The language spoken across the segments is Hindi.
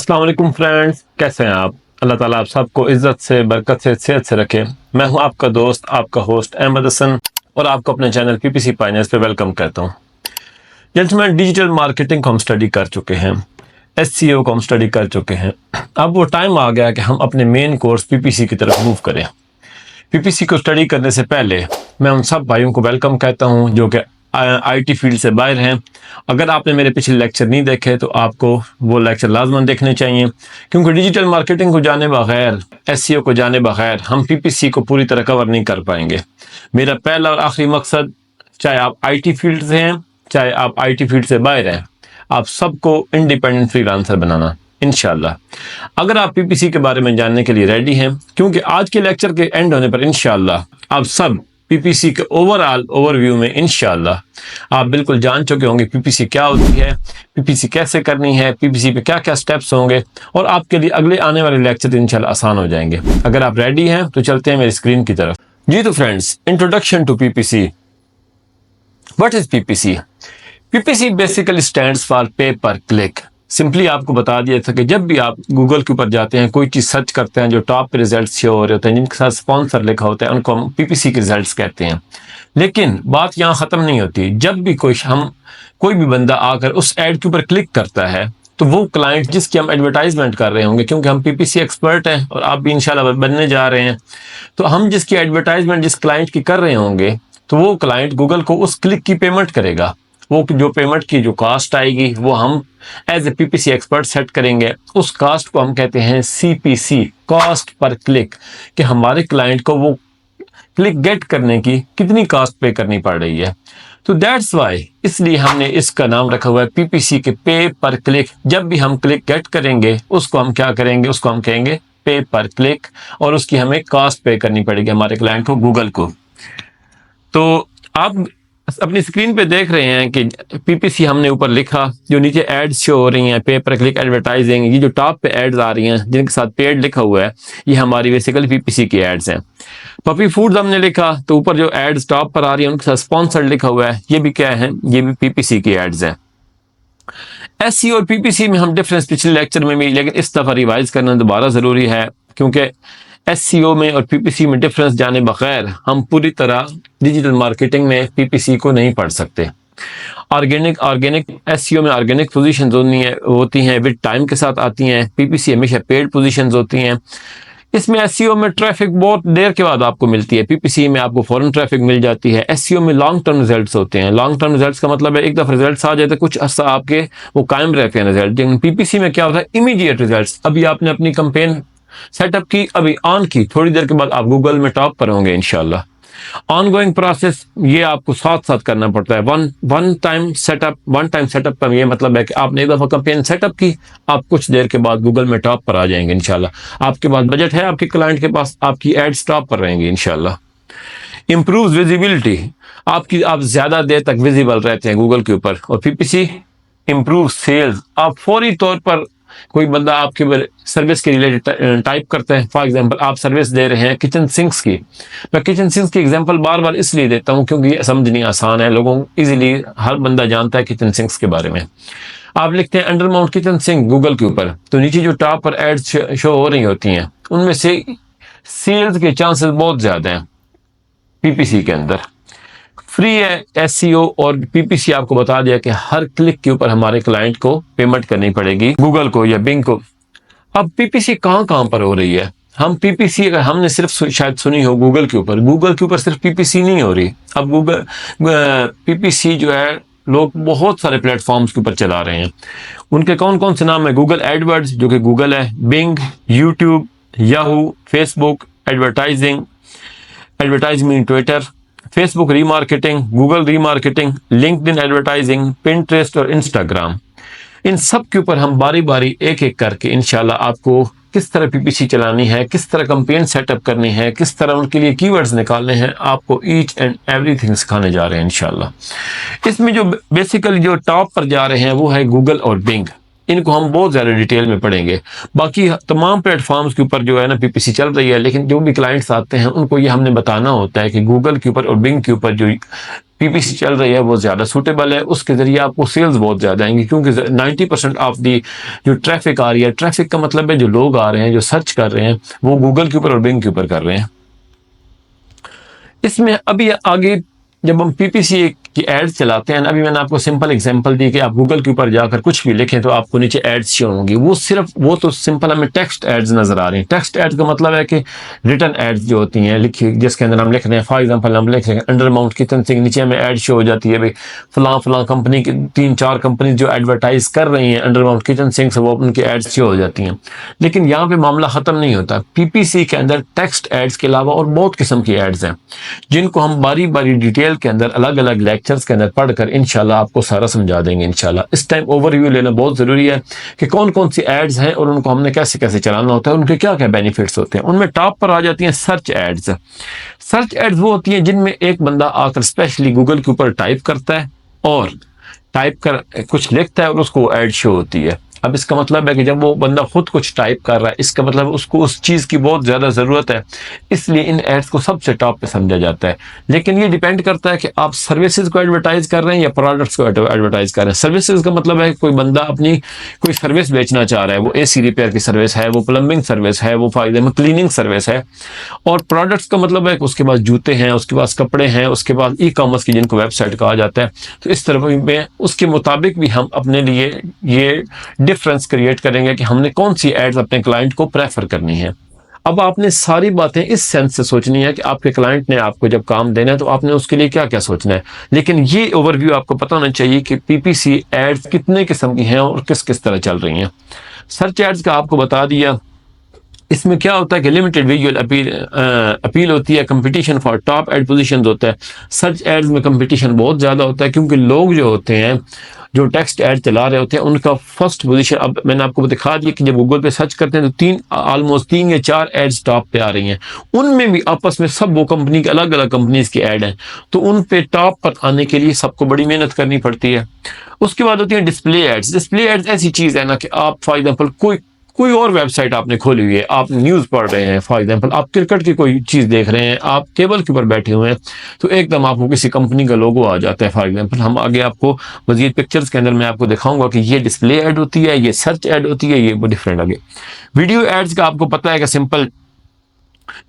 अस्सलाम वालेकुम फ्रेंड्स, कैसे हैं आप? अल्लाह ताला आप सबको इज़्ज़त से, बरकत से, सेहत से रखे। मैं हूं आपका दोस्त, आपका होस्ट अहमद हसन और आपको अपने चैनल पीपीसी पायनियर्स पे वेलकम करता हूं। जेंटलमैन, डिजिटल मार्केटिंग को हम स्टडी कर चुके हैं, एसईओ को हम स्टडी कर चुके हैं। अब वो टाइम आ गया कि हम अपने मेन कोर्स पीपीसी की तरफ मूव करें। पीपीसी को स्टडी करने से पहले मैं उन सब भाइयों को वेलकम कहता हूं जो कि आईटी फील्ड से बाहर हैं। अगर आपने मेरे पिछले लेक्चर नहीं देखे तो आपको वो लेक्चर लाजमन देखने चाहिए, क्योंकि डिजिटल मार्केटिंग को जाने बगैर, एसईओ को जाने बगैर हम पीपीसी को पूरी तरह कवर नहीं कर पाएंगे। मेरा पहला और आखिरी मकसद, चाहे आप आईटी फील्ड से हैं, चाहे आप आईटी फील्ड से बाहर हैं, आप सबको इंडिपेंडेंट फ्रीलांसर बनाना इंशाल्लाह। अगर आप पीपीसी के बारे में जानने के लिए रेडी हैं, क्योंकि आज के लेक्चर के एंड होने पर इंशाल्लाह आप सब पीपीसी के ओवरऑल ओवरव्यू में इंशाल्लाह आप बिल्कुल जान चुके होंगे पीपीसी क्या होती है, पीपीसी कैसे करनी है, पीपीसी पे क्या क्या स्टेप्स होंगे, और आपके लिए अगले आने वाले लेक्चर इंशाल्लाह आसान हो जाएंगे। अगर आप रेडी हैं तो चलते हैं मेरी स्क्रीन की तरफ। जी तो friends, introduction to PPC. What is PPC? PPC basically stands for pay per click. Simply आपको बता दिया था कि जब भी आप गूगल के ऊपर जाते हैं, कोई चीज़ सर्च करते हैं, जो टॉप पे रिजल्ट शो हो रहे होते हैं, जिनके साथ स्पॉन्सर लिखा होता है, उनको हम पीपीसी के रिजल्ट्स कहते हैं। लेकिन बात यहाँ ख़त्म नहीं होती। जब भी कोई भी बंदा आकर उस ऐड के ऊपर क्लिक करता है, तो वो क्लाइंट जिसकी हम एडवर्टाइजमेंट कर रहे होंगे, क्योंकि हम पीपीसी एक्सपर्ट हैं और आप भी इंशाल्लाह बनने जा रहे हैं, तो हम जिसकी एडवर्टाइजमेंट जिस क्लाइंट की कर रहे होंगे, तो वो क्लाइंट गूगल को उस क्लिक की पेमेंट करेगा। वो जो पेमेंट की जो कास्ट आएगी वो हम as a PPC expert set करेंगे। उस कास्ट को हम कहते हैं सीपीसी, कॉस्ट पर क्लिक, कि हमारे क्लाइंट को वो क्लिक गेट करने की कितनी कास्ट पे करनी पड़ रही है। तो दैट्स वाई, इसलिए हमने इसका नाम रखा हुआ है पीपीसी के पे पर क्लिक। जब भी हम क्लिक गेट करेंगे उसको हम क्या करेंगे, उसको हम कहेंगे पे पर क्लिक, और उसकी हमें कास्ट पे करनी पड़ेगी हमारे क्लाइंट को, गूगल को। तो आप अपनी स्क्रीन पे देख रहे हैं कि पीपीसी हमने ऊपर लिखा, जो नीचे एड्स शो हो रही हैं, पे पर क्लिक एडवर्टाइजिंग, ये जो टॉप पे एड्स आ रही हैं जिनके साथ पेड लिखा हुआ है, ये हमारी बेसिकली पीपीसी की एड्स हैं। पपी फूड्स हमने लिखा, तो ऊपर जो एड्स टॉप पर आ रही हैं उनके साथ स्पॉन्सर्ड लिखा हुआ है, ये भी क्या है, ये भी पीपीसी की एड्स हैं। एसईओ और पीपीसी में हम डिफरेंस पिछले लेक्चर में भी, लेकिन इस दफ़ा रिवाइज करना दोबारा ज़रूरी है, क्योंकि एसईओ में और पीपीसी में डिफरेंस जाने बगैर हम पूरी तरह डिजिटल मार्केटिंग में पीपीसी को नहीं पढ़ सकते। ऑर्गेनिक एसईओ में ऑर्गेनिक पोजीशंस होती हैं, विद टाइम के साथ आती हैं। पीपीसी हमेशा पेड पोजीशंस होती हैं। इसमें एसईओ में ट्रैफिक बहुत देर के बाद आपको मिलती है, पीपीसी में आपको फौरन ट्रैफिक मिल जाती है। एसईओ में लॉन्ग टर्म रिजल्ट्स होते हैं। लॉन्ग टर्म रिजल्ट्स का मतलब है एक दफ़ा रिजल्ट्स आ जाए तो कुछ अर्सा आपके वो कायम रहते हैं रिजल्ट। लेकिन पीपीसी में क्या होता है, इमीडिएट रिजल्ट्स। अभी आपने अपनी कंपेन सेटअप की, अभी ऑन की, थोड़ी देर के बाद आप गूगल में टॉप पर होंगे इंशाल्लाह। ऑनगोइंग प्रोसेस, ये आपको साथ साथ करना पड़ता है। वन टाइम सेटअप का ये मतलब है कि आपने एक दफ़ा कंपेन सेटअप की, आप कुछ देर के बाद गूगल में टॉप पर आ जाएंगे इंशाल्लाह। आपके पास बजट है, आपके क्लाइंट के पास, आपकी एड्स टॉप पर रहेंगी इंशाल्लाह। इम्प्रूव विजिबिलिटी, आप ज़्यादा देर तक विजिबल रहते हैं गूगल के ऊपर। और पीपीसी इम्प्रूव सेल्स, आप फौरी तौर पर कोई बंदा आपके सर्विस के रिलेटेड टाइप करता है, फॉर एग्जांपल आप सर्विस दे रहे हैं किचन सिंक्स की। मैं किचन सिंक्स की एग्जांपल बार बार इसलिए देता हूं क्योंकि ये समझनी आसान है, लोगों इजीली हर बंदा जानता है किचन सिंक्स के बारे में। आप लिखते हैं under mount kitchen sink Google के ऊपर, तो नीचे जो टॉप पर एड्स शो हो रही होती हैं उनमें से सेल्स के चांसेस बहुत ज्यादा हैं पीपीसी के अंदर। फ्री है एसईओ, और पीपीसी आपको बता दिया कि हर क्लिक के ऊपर हमारे क्लाइंट को पेमेंट करनी पड़ेगी, गूगल को या बिंग को। अब पीपीसी कहाँ कहाँ पर हो रही है? हम पीपीसी अगर हमने सिर्फ शायद सुनी हो गूगल के ऊपर सिर्फ पीपीसी नहीं हो रही। अब गूगल पीपीसी जो है लोग बहुत सारे प्लेटफॉर्म्स के ऊपर चला रहे हैं। उनके कौन कौन से नाम है? गूगल एडवर्ड्स जो कि गूगल है, Bing, YouTube, Yahoo, Facebook advertising Twitter, Facebook remarketing, Google remarketing, LinkedIn advertising, Pinterest और इंस्टाग्राम। इन सब के ऊपर हम बारी बारी एक एक करके इंशाल्लाह आपको किस तरह पीपीसी चलानी है, किस तरह कैंपेन सेटअप करनी है, किस तरह उनके लिए कीवर्ड्स निकालने हैं, आपको ईच एंड एवरीथिंग सिखाने जा रहे हैं इंशाल्लाह। इसमें जो बेसिकली जो टॉप पर जा रहे हैं वो है गूगल और बिंग। इनको हम बहुत ज़्यादा डिटेल में पढ़ेंगे। बाकी तमाम प्लेटफॉर्म्स के ऊपर जो है ना पीपीसी चल रही है, लेकिन जो भी क्लाइंट्स आते हैं उनको ये हमने बताना होता है कि गूगल के ऊपर और बिंग के ऊपर जो पीपीसी चल रही है वो ज़्यादा सूटेबल है, उसके ज़रिए आपको सेल्स बहुत ज़्यादा आएंगी, क्योंकि 90% ऑफ दी जो ट्रैफिक आ रही है, ट्रैफिक का मतलब है जो लोग आ रहे हैं, जो सर्च कर रहे हैं, वो गूगल के ऊपर और बिंग के ऊपर कर रहे हैं। इसमें अभी आगे जब हम पीपीसी की एड्स चलाते हैं, अभी मैंने आपको सिंपल एग्जांपल दी कि आप गूगल के ऊपर जाकर कुछ भी लिखें तो आपको नीचे एड्स शो होंगी। वो तो सिंपल हमें टेक्स्ट एड्स नजर आ रही हैं। टेक्स्ट एड्स का मतलब है कि रिटन एड्स जो होती हैं लिखी, जिसके अंदर हम लिख रहे हैं, फॉर एग्जांपल हम लिख रहे हैं अंडर माउंट किचन सिंक, नीचे हमें एड शो हो जाती है भाई फलां कंपनी की 3-4 कंपनी जो एडवर्टाइज कर रही हैं अंडर माउंट किचन सिंक से, वो उनकी एड्स शो हो जाती हैं। लेकिन यहाँ पे मामला खत्म नहीं होता। पीपीसी के अंदर टेक्स्ट एड्स के अलावा और बहुत किस्म की एड्स हैं, जिनको हम बारी बारी डिटेल के अंदर अलग अलग लेक्चर्स के अंदर पढ़कर इंशाल्लाह आपको सारा समझा देंगे इंशाल्लाह। इस टाइम ओवरव्यू लेना बहुत ज़रूरी है कि कौन कौन सी एड्स हैं और उनको हमने कैसे कैसे चलाना होता है, उनके क्या क्या बेनिफिट्स होते हैं। उनमें टॉप पर आ जाती हैं सर्च एड्स। सर्च एड्स वो होती हैं जिनमें एक बंदा आकर स्पेशली गूगल के ऊपर टाइप करता है और टाइप कर कुछ लिखता है और उसको एड शो होती है। अब इसका मतलब है कि जब वो बंदा खुद कुछ टाइप कर रहा है, इसका मतलब उसको उस चीज़ की बहुत ज़्यादा ज़रूरत है, इसलिए इन एड्स को सबसे टॉप पे समझा जाता है। लेकिन ये डिपेंड करता है कि आप सर्विसेज को एडवर्टाइज कर रहे हैं या प्रोडक्ट्स को एडवर्टाइज कर रहे हैं। सर्विसेज का मतलब है कि कोई बंदा अपनी कोई सर्विस बेचना चाह रहा है, वो एसी रिपेयर की सर्विस है, वो प्लम्बिंग सर्विस है, वो फायदे में क्लीनिंग सर्विस है। और प्रोडक्ट्स का मतलब है कि उसके पास जूते हैं, उसके पास कपड़े हैं, उसके पास ई कॉमर्स की जिनको वेबसाइट कहा जाता है। तो इस तरह में उसके मुताबिक भी हम अपने लिए ये डिफरेंस क्रिएट करेंगे कि हमने कौन सी एड्स अपने क्लाइंट को प्रेफर करनी है। अब आपने सारी बातें इस सेंस से सोचनी है कि आपके क्लाइंट ने आपको जब काम देना है तो आपने उसके लिए क्या क्या सोचना है। लेकिन ये ओवरव्यू आपको पता होना चाहिए कि पीपीसी एड्स कितने किस्म की हैं और किस किस तरह चल रही हैं। सर्च एड्स का आपको बता दिया। इसमें क्या होता है कि लिमिटेड विजुअल अपील होती है, competition for top ad position होता है। सर्च एड्स में कंपटीशन बहुत ज़्यादा होता है, क्योंकि लोग जो होते हैं जो टेक्स्ट ऐड चला रहे होते हैं उनका फर्स्ट पोजीशन, अब मैंने आपको दिखा दिया कि जब गूगल पे सर्च करते हैं तो ऑलमोस्ट 3 या 4 एड्स टॉप पे आ रही हैं। उनमें भी आपस में सब वो कंपनी के अलग अलग कंपनीज की ऐड हैं, तो उन पे टॉप पर आने के लिए सबको बड़ी मेहनत करनी पड़ती है। उसके बाद होती है डिस्प्ले एड्स। डिस्प्ले एड्स ऐसी चीज़ है ना कि आप फॉर एग्जाम्पल कोई और वेबसाइट आपने खोली हुई है, आप न्यूज़ पढ़ रहे हैं, फॉर एग्जांपल आप क्रिकेट की कोई चीज़ देख रहे हैं, आप केबल के ऊपर बैठे हुए हैं, तो एकदम आपको किसी कंपनी का लोगो आ जाता है। फॉर एग्जांपल हम आगे आपको मजीद पिक्चर्स के अंदर मैं आपको दिखाऊंगा कि ये डिस्प्ले ऐड होती है, ये सर्च ऐड होती है, ये वो डिफरेंट आगे। वीडियो एड्स का आपको पता है कि सिंपल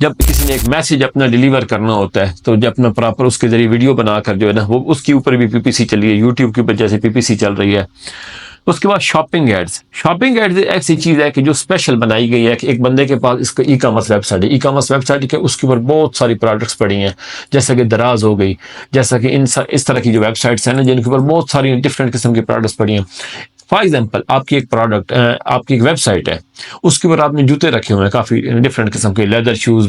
जब किसी ने एक मैसेज अपना डिलीवर करना होता है तो जब अपना प्रॉपर उसके जरिए वीडियो बनाकर जो है ना वो उसके ऊपर भी पीपीसी चली है, यूट्यूब के ऊपर जैसे पीपीसी चल रही है। उसके बाद शॉपिंग एड्स। शॉपिंग एड्स ऐसी चीज़ है कि जो स्पेशल बनाई गई है कि एक बंदे के पास इसका ई कॉमर्स वेबसाइट है, ई कॉमर्स वेबसाइट के उसके ऊपर बहुत सारी प्रोडक्ट्स पड़ी हैं, जैसा कि दराज हो गई, जैसा कि इस तरह की जो वेबसाइट्स हैं ना जिनके ऊपर बहुत सारी डिफरेंट किस्म की प्रोडक्ट्स पड़ी हैं। फॉर एग्जाम्पल आपकी एक प्रोडक्ट आपकी एक वेबसाइट है, उसके ऊपर आपने जूते रखे हुए हैं काफ़ी डिफरेंट किस्म के, लेदर शूज़,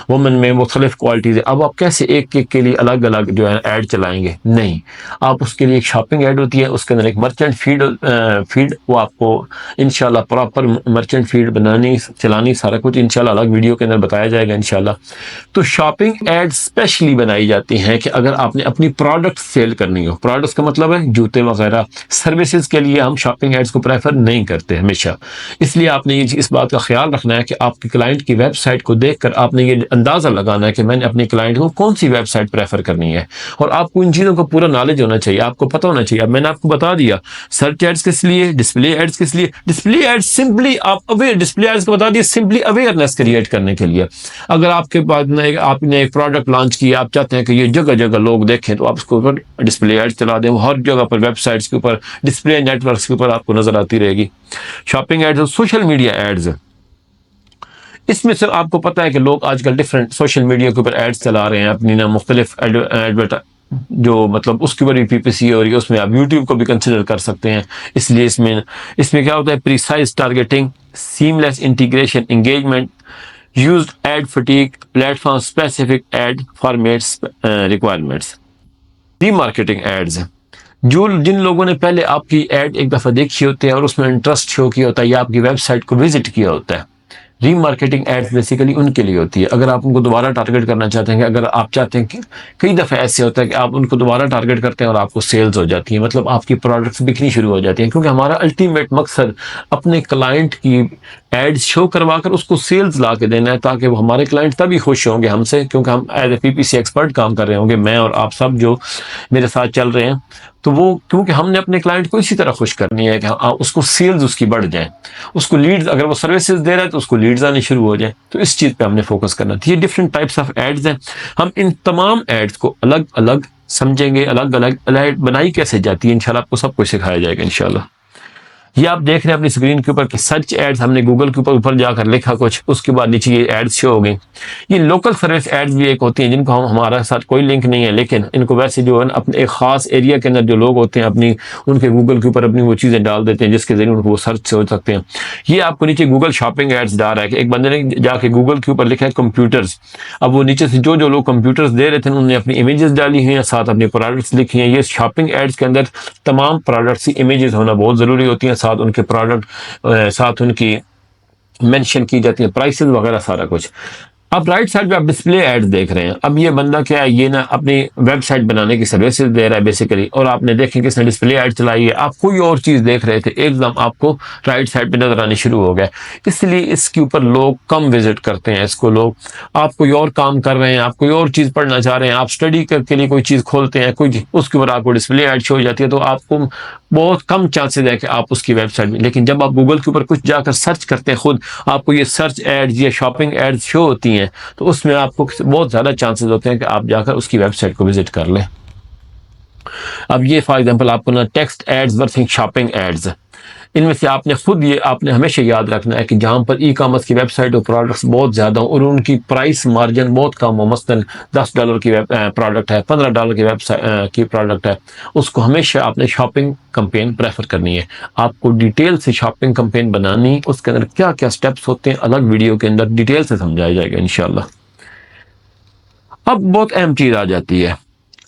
वुमेन में मुख्तलिफ क्वालिटीज़ है। अब आप कैसे एक एक के लिए अलग अलग जो है ऐड चलाएंगे? नहीं, आप उसके लिए एक शॉपिंग ऐड होती है, उसके अंदर एक मर्चेंट फीड वो आपको इंशाल्लाह प्रॉपर मर्चेंट फीड बनानी चलानी सारा कुछ इंशाल्लाह अलग वीडियो के अंदर बताया जाएगा इंशाल्लाह। तो शॉपिंग ऐड स्पेशली बनाई जाती हैं कि अगर आपने अपनी प्रोडक्ट सेल करनी हो, प्रोडक्ट्स का मतलब है जूते वगैरह, सर्विसेज के लिए हम शॉपिंग एड्स को प्रेफर नहीं करते हमेशा। इसलिए आपने ये इस बात का ख्याल रखना है कि आपके क्लाइंट की वेबसाइट को देखकर आपने ये अंदाज़ा लगाना है कि मैंने अपने क्लाइंट को कौन सी वेबसाइट प्रेफर करनी है, और आपको इन चीज़ों का पूरा नॉलेज होना चाहिए, आपको पता होना चाहिए। अब मैंने आपको बता दिया सर्च एड्स किस लिए, डिस्प्ले एड्स किस लिए। डिस्प्ले एड्स सिंपली आप अवेयर, डिस्प्ले एड्स को बता दिया सिंपली अवेयरनेस क्रिएट करने के लिए। अगर आपके पास आपने एक प्रोडक्ट लॉन्च किया, आप चाहते हैं कि ये जगह जगह लोग देखें, तो आप उसके ऊपर डिस्प्ले एड्स चला दें, वो हर जगह पर वेबसाइट्स के ऊपर डिस्प्ले नेटवर्क्स के ऊपर आपको नजर आती रहेगी। शॉपिंग एड्स और सोशल मीडिया एड्स, इसमें से आपको पता है कि लोग आजकल डिफरेंट सोशल मीडिया के ऊपर एड्स चला रहे हैं अपनी ना मुख्तलिफ जो मतलब उसके ऊपर भी पीपीसी हो रही है, उसमें आप यूट्यूब को भी कंसिडर कर सकते हैं। इसलिए इसमें क्या होता है, precise targeting, seamless integration, engagement, used ad fatigue, platform specific ad formats requirements. Remarketing ads, जिन लोगों ने पहले आपकी ऐड एक दफ़ा देखी होती है और उसमें इंटरेस्ट शो किया होता है या आपकी वेबसाइट को विजिट किया होता है, रीमार्केटिंग एड्स बेसिकली उनके लिए होती है। अगर आप उनको दोबारा टारगेट करना चाहते हैं, कि अगर आप चाहते हैं कि कई दफ़े ऐसे होता है कि आप उनको दोबारा टारगेट करते हैं और आपको सेल्स हो जाती है, मतलब आपकी प्रोडक्ट्स बिकनी शुरू हो जाती हैं, क्योंकि हमारा अल्टीमेट मकसद अपने क्लाइंट की एड्स शो करवाकर उसको सेल्स ला के देना है, ताकि वो हमारे क्लाइंट तभी खुश होंगे हमसे, क्योंकि हम एज ए पीपीसी एक्सपर्ट काम कर रहे होंगे, मैं और आप सब जो मेरे साथ चल रहे हैं। तो वो क्योंकि हमने अपने क्लाइंट को इसी तरह खुश करनी है कि उसको सेल्स उसकी बढ़ जाए, उसको लीड्स, अगर वो सर्विसेज दे रहा है तो उसको लीड्स आनी शुरू हो जाए। तो इस चीज़ पे हमने फोकस करना था। ये डिफरेंट टाइप्स ऑफ एड्स हैं। हम इन तमाम एड्स को अलग अलग समझेंगे, अलग अलग बनाई कैसे जाती है, इंशाल्लाह आपको सब कुछ सिखाया जाएगा इंशाल्लाह। ये आप देख रहे हैं अपनी स्क्रीन के ऊपर कि सर्च एड्स हमने गूगल के ऊपर जाकर लिखा कुछ, उसके बाद नीचे ये एड्स शो हो गई। ये लोकल सर्विस एड्स भी एक होती हैं जिनको हम, हमारा साथ कोई लिंक नहीं है, लेकिन इनको वैसे जो है ना अपने एक खास एरिया के अंदर जो लोग होते हैं अपनी उनके गूगल के ऊपर अपनी वो चीज़ें डाल देते हैं जिसके जरिए उनको वो सर्च से हो सकते हैं। ये आपको नीचे गूगल शॉपिंग एड्स डाल रहा है कि एक बंदे ने जाके गूगल के ऊपर लिखा है कंप्यूटर्स। अब वो नीचे से जो जो लोग कंप्यूटर्स दे रहे थे उन्होंने अपनी इमेजेस डाली हुई हैं, साथ अपने प्रोडक्ट्स लिखी हैं। ये शॉपिंग एड्स के अंदर तमाम प्रोडक्ट्स की इमेजेस होना बहुत ज़रूरी होती हैं, साथ उनके प्रोडक्ट साथ उनकी मेंशन की जाती है, प्राइसेस वगैरह सारा कुछ। अब राइट साइड पे आप डिस्प्ले एड्स देख रहे हैं। अब ये बंदा क्या है, ये ना अपनी वेबसाइट बनाने की सर्विसेज दे रहा है बेसिकली, और आपने देखें कि इसने डिस्प्ले एड चलाई है, आप कोई और चीज़ देख रहे थे, एकदम आपको राइट साइड पे नजर आनी शुरू हो गया। इसलिए इसके ऊपर लोग कम विजिट करते हैं इसको। लोग आप कोई और काम कर रहे हैं, आप कोई और चीज़ पढ़ना चाह रहे हैं, आप स्टडी के लिए कोई चीज़ खोलते हैं, कोई उसके ऊपर आपको डिस्प्ले एड शो हो जाती है, तो आपको बहुत कम चांसेस है कि आप उसकी वेबसाइट में। लेकिन जब आप गूगल के ऊपर कुछ जाकर सर्च करते हैं, खुद आपको ये सर्च एड्स या शॉपिंग एड्स शो होती हैं, तो उसमें आपको बहुत ज़्यादा चांसेस होते हैं कि आप जाकर उसकी वेबसाइट को विजिट कर लें। अब ये फॉर एग्जांपल आपको ना text ads versus shopping ads, इनमें से आपने हमेशा याद रखना है कि जहाँ पर ई कॉमर्स की वेबसाइट और प्रोडक्ट्स बहुत ज़्यादा हो और उनकी प्राइस मार्जिन बहुत कम हो, मसलन $10 की प्रोडक्ट है, $15 की वेबसाइट की प्रोडक्ट है, उसको हमेशा आपने शॉपिंग कैंपेन प्रेफर करनी है। आपको डिटेल से शॉपिंग कैंपेन बनानी, उसके अंदर क्या क्या स्टेप्स होते हैं अलग वीडियो के अंदर डिटेल से समझाया जाएगा इंशाल्लाह। अब बहुत अहम चीज़ आ जाती है।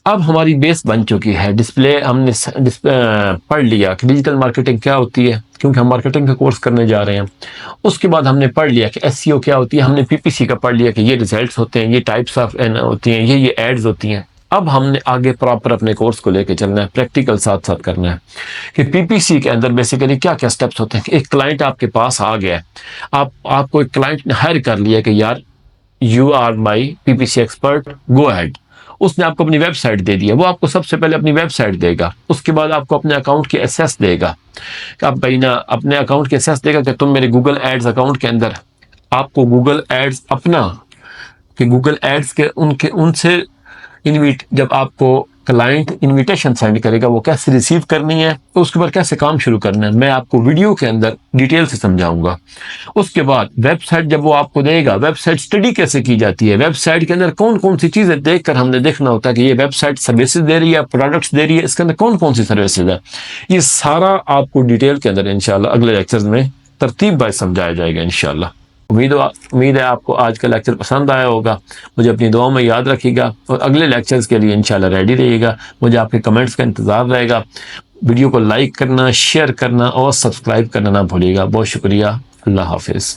अब हमारी बेस बन चुकी है, डिस्प्ले हमने पढ़ लिया कि डिजिटल मार्केटिंग क्या होती है, क्योंकि हम मार्केटिंग का कोर्स करने जा रहे हैं। उसके बाद हमने पढ़ लिया कि एसईओ क्या होती है, हमने पीपीसी का पढ़ लिया कि ये रिजल्ट्स होते हैं, ये टाइप्स ऑफ होती हैं, ये एड्स होती हैं। अब हमने आगे प्रॉपर अपने कोर्स को लेके चलना है, प्रैक्टिकल साथ साथ करना है कि पीपीसी के अंदर बेसिकली क्या क्या स्टेप्स होते हैं। एक क्लाइंट आपके पास आ गया है, आपको एक क्लाइंट ने हायर कर लिया कि यार you are my PPC expert, go ahead. उसने आपको अपनी वेबसाइट दे दिया, वो आपको सबसे पहले अपनी वेबसाइट देगा, उसके बाद आपको अपने अकाउंट की एक्सेस देगा। आप भाई ना अपने अकाउंट की एक्सेस देगा कि तुम मेरे गूगल एड्स अकाउंट के अंदर आपको गूगल एड्स अपना कि गूगल एड्स के उनसे जब आपको क्लाइंट इनविटेशन सेंड करेगा वो कैसे रिसीव करनी है, तो उसके बाद कैसे काम शुरू करना है, मैं आपको वीडियो के अंदर डिटेल से समझाऊंगा। उसके बाद वेबसाइट जब वो आपको देगा, वेबसाइट स्टडी कैसे की जाती है, वेबसाइट के अंदर कौन कौन सी चीज़ें देखकर हमने देखना होता है कि ये वेबसाइट सर्विसेज दे रही है, प्रोडक्ट्स दे रही है, इसके अंदर कौन कौन सी सर्विसेज है, ये सारा आपको डिटेल के अंदर इंशाल्लाह अगले लेक्चर्स में तरतीब बाय समझाया जाएगा इंशाल्लाह। उम्मीद है आपको आज का लेक्चर पसंद आया होगा। मुझे अपनी दुआओं में याद रखिएगा और अगले लेक्चर्स के लिए इंशाल्लाह रेडी रहिएगा। मुझे आपके कमेंट्स का इंतज़ार रहेगा। वीडियो को लाइक करना, शेयर करना और सब्सक्राइब करना ना भूलिएगा। बहुत शुक्रिया। अल्लाह हाफिज़।